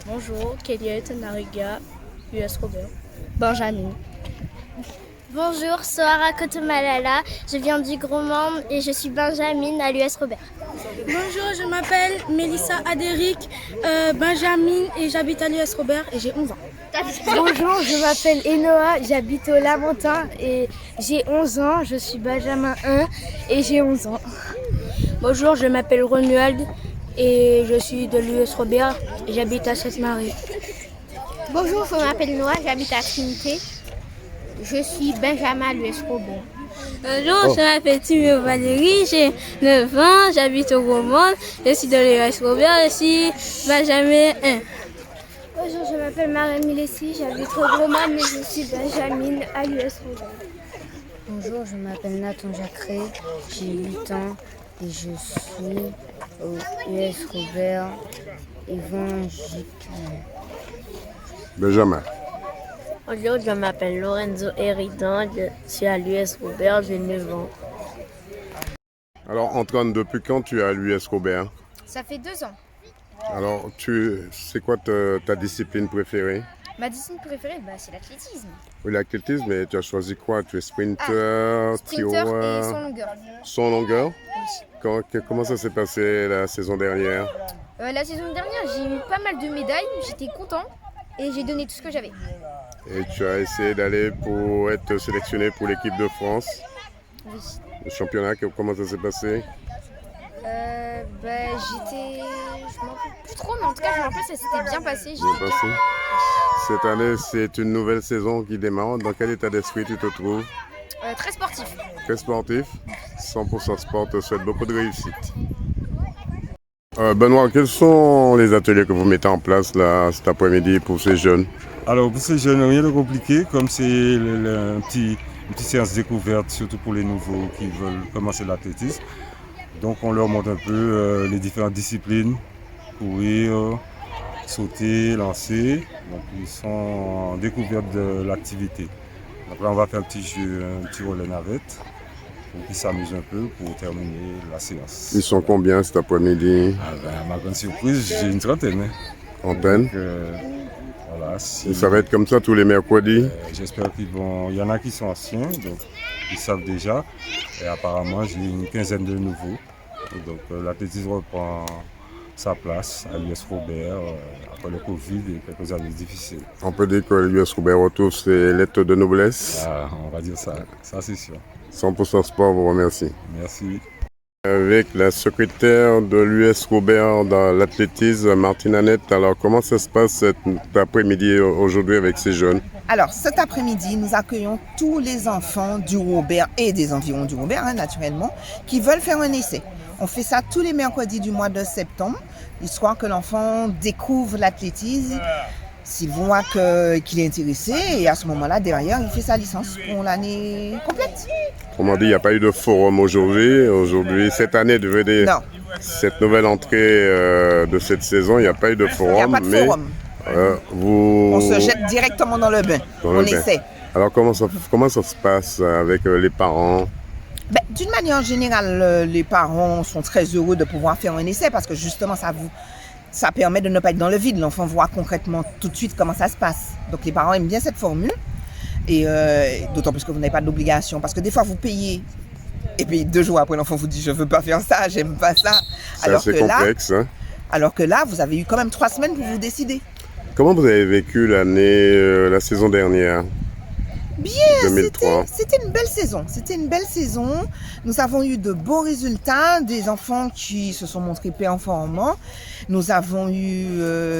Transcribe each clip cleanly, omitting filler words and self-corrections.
Bonjour, Kéliette, Nariga, US Robert. Benjamin. Bonjour, Sohara Kotomalala, je viens du Gros Monde et je suis Benjamin à l'US Robert. Bonjour, je m'appelle Mélissa Adéric, Benjamin et j'habite à l'US Robert et j'ai 11 ans. Bonjour, je m'appelle Enoa, j'habite au Lamentin et j'ai 11 ans, je suis Benjamin 1 et j'ai 11 ans. Bonjour, je m'appelle Romuald et je suis de l'US Robert et j'habite à Sainte-Marie. Bonjour, je m'appelle Noah, j'habite à Trinité. Je suis Benjamin à l'US Robert. Bonjour, je m'appelle Timio Valérie, j'ai 9 ans, j'habite au Gros Monde, je suis de l'US Robert, je suis Benjamin 1. Bonjour, je m'appelle Marie Lessie, j'habite au Gros Monde, mais je suis Benjamin à l'US Robert. Bonjour, je m'appelle Nathan Jacré, j'ai 8 ans et je suis au US Robert évangélique. Benjamin. Bonjour, je m'appelle Lorenzo Heridan, je suis à l'US Robert, j'ai 9 ans. Alors Antoine, depuis quand tu es à l'US Robert? Ça fait 2 ans. Alors c'est quoi ta discipline préférée? Ma discipline préférée, c'est l'athlétisme. Oui, l'athlétisme, mais tu as choisi quoi? Tu es sprinter, Sprinter et sans longueur. Sans longueur? Oui. Comment ça s'est passé la saison dernière? La saison dernière, j'ai eu pas mal de médailles, j'étais content et j'ai donné tout ce que j'avais. Et tu as essayé d'aller pour être sélectionné pour l'équipe de France? Oui. Le championnat, comment ça s'est passé? Je m'en rappelle plus trop, mais en tout cas, je me rappelle, ça s'était bien passé. Bien passé. Cette année, c'est une nouvelle saison qui démarre. Dans quel état d'esprit tu te trouves? Très sportif. Très sportif. 100% sport te souhaite beaucoup de réussite. Benoît, quels sont les ateliers que vous mettez en place là cet après-midi pour ces jeunes? Alors pour ces jeunes, rien de compliqué, comme c'est une petite séance découverte, surtout pour les nouveaux qui veulent commencer l'athlétisme. Donc on leur montre un peu les différentes disciplines, courir, sauter, lancer. Donc ils sont en découverte de l'activité. Donc là on va faire un petit jeu, un petit relais navette pour qu'ils s'amusent un peu pour terminer la séance. Ils sont combien cet après-midi? À ma grande surprise, j'ai une trentaine. Trentaine? Voilà, Et ça va être comme ça tous les mercredis? J'espère qu'ils vont. Il y en a qui sont anciens, donc ils savent déjà. Et apparemment, j'ai une quinzaine de nouveaux. Donc l'athlétisme reprend sa place à l'US Robert après le Covid et quelques années difficiles. On peut dire que l'US Robert retrouve ses lettres de noblesse? On va dire ça c'est sûr. 100% sport vous remercie. Merci. Avec la secrétaire de l'US Robert dans l'athlétisme, Martine Annette. Alors comment ça se passe cet après-midi aujourd'hui avec ces jeunes? Alors cet après-midi, nous accueillons tous les enfants du Robert et des environs du Robert, naturellement, qui veulent faire un essai. On fait ça tous les mercredis du mois de septembre, histoire que l'enfant découvre l'athlétisme, s'il voit qu'il est intéressé, et à ce moment-là, derrière, il fait sa licence pour l'année complète. Autrement dit, il n'y a pas eu de forum aujourd'hui. Aujourd'hui, cette année devait dire cette nouvelle entrée de cette saison, il n'y a pas eu de forum. Il n'y a pas de forum. On se jette directement dans le bain. On essaie. Alors comment ça se passe avec les parents? D'une manière générale, les parents sont très heureux de pouvoir faire un essai parce que justement, ça permet de ne pas être dans le vide. L'enfant voit concrètement tout de suite comment ça se passe. Donc les parents aiment bien cette formule. Et d'autant plus que vous n'avez pas d'obligation. Parce que des fois, vous payez. Et puis 2 jours après, l'enfant vous dit « je ne veux pas faire ça, j'aime pas ça ». C'est complexe. Alors que là, vous avez eu quand même 3 semaines pour vous décider. Comment vous avez vécu la saison dernière? Bien, 2003. C'était une belle saison. C'était une belle saison. Nous avons eu de beaux résultats, des enfants qui se sont montrés performants. Nous avons eu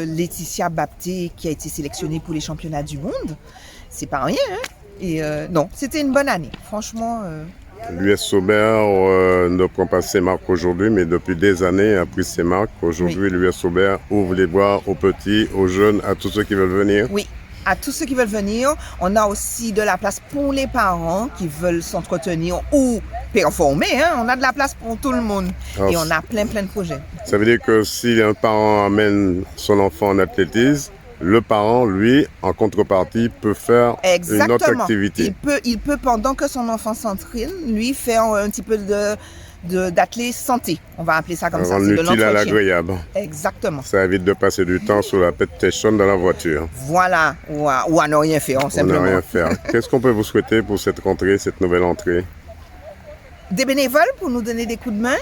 Laetitia Bapté qui a été sélectionnée pour les championnats du monde. C'est pas rien, hein? Et non, c'était une bonne année. Franchement. L'US Robert ne prend pas ses marques aujourd'hui, mais depuis des années a pris ses marques. Aujourd'hui, l'US Robert ouvre les bras aux petits, aux jeunes, à tous ceux qui veulent venir. Oui. À tous ceux qui veulent venir, on a aussi de la place pour les parents qui veulent s'entretenir ou performer. On a de la place pour tout le monde. Et on a plein de projets. Ça veut dire que si un parent amène son enfant en athlétisme, le parent, lui, en contrepartie, peut faire une autre activité. Il peut, pendant que son enfant s'entraîne, lui, faire un petit peu d'athlètes santé. On va appeler ça comme ça. Rendre C'est de l'utile à l'entretien. l'agréable. Exactement. Ça évite de passer du temps sur la PlayStation dans la voiture. Voilà, ou à ne rien faire, simplement. On n'a rien faire. Qu'est-ce qu'on peut vous souhaiter pour cette rentrée, cette nouvelle entrée? Des bénévoles pour nous donner des coups de main.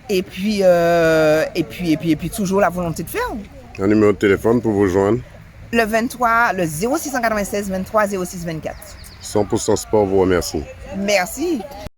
Et puis toujours la volonté de faire. Un numéro de téléphone pour vous joindre? Le 23, le 0696 23 06 24. 100% Sport vous remercie. Merci.